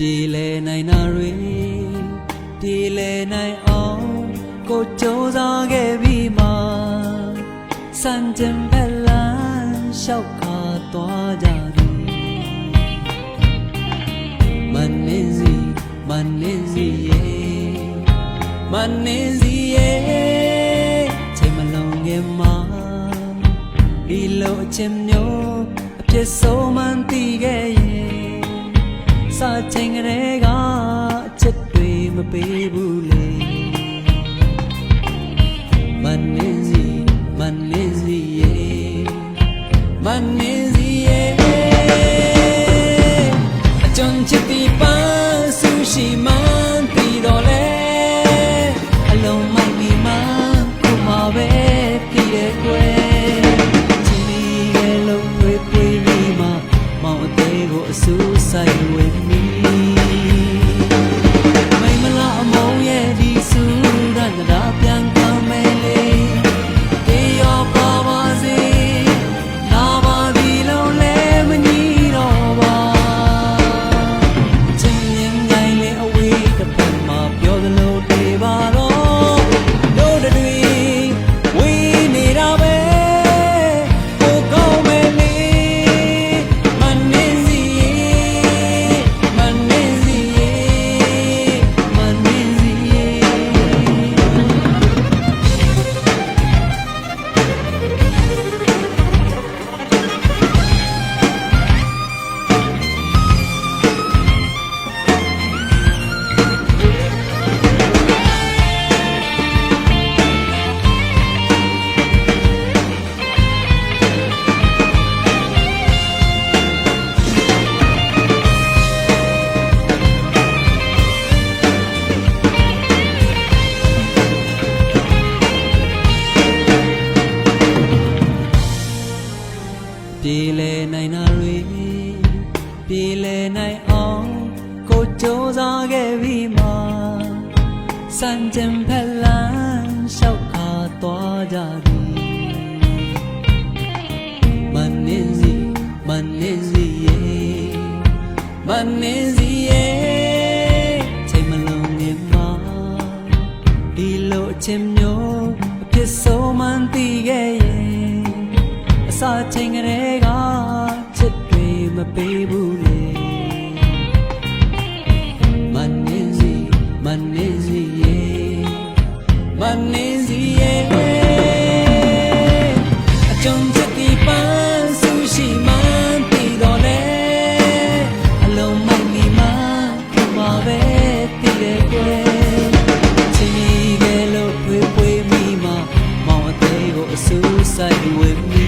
ပြေလဲနိုင်တာတွေပြေလဲနိုင်အောင်ကိုကြိုးစားခဲ့ပြီးမှစံကျင်ဖက်လန်းလျှောက်ခါသွားကြသည်မနေစီရဲ့ချိန်မလုံးခင်မှာဒီလိုအချင်းမျိုးအဖြစ်ဆုံးမှန်သိခဲ့ရဲ့စာချိန်ကလေးကအချစ်တွေမပေးဘူးလေမနေစီရဲ့အကြုံချစ်တီပန်းဆူရှိမှန်းပြီးတော့လေအလုံးမိုက်ပြီးမှကိုမပဲပြည်ရဲ့ကွယ်ချီရဲ့လုံးဝေးပြီးမှမောင်အသေးကိုအဆူဆိုင်ဝင်မိမိမလားအမုံရဲ့ဒီဆူရန်တာပြန်ကမဲလေတေရောပါပါစေနာပါဒီလုံးလဲမညီတော့ပါချင်းရင်ငိုင်းလေအဝေးတစ်ဖက်မှာပြောသလိုတေပါတော့တို့တွေဝေးနေတာပဲကိုကောင်းမဲလေမနေစီပြေလဲနိုင်တာတွေပြေလဲနိုင်အောင်ကိုကြိုးစားခဲ့ပြီးမှစံကျင်ဖက်လန်းလျှောက်ခါသွားကြသည်မနေစီရဲ့ချိန်မလုံးခင်မှာဒီလိုအချင်းမျိုးအဖြစ်ဆုံးမှန်းသိခဲ့ရဲ့အစာချိန်ကလေးကချစ်တွေမပေးဘူးလေမနေစီရဲ့အကြုံချစ်တီပန်းဆူရှိမှန်းပြီးတော့လေအလုံးမိုက်မိမှကိုမပဲတည်တဲ့ကွယ်ချီကဲလို့ဖွေးမိမှမောင်အသေးကိုအဆူဆိုင်ဝင်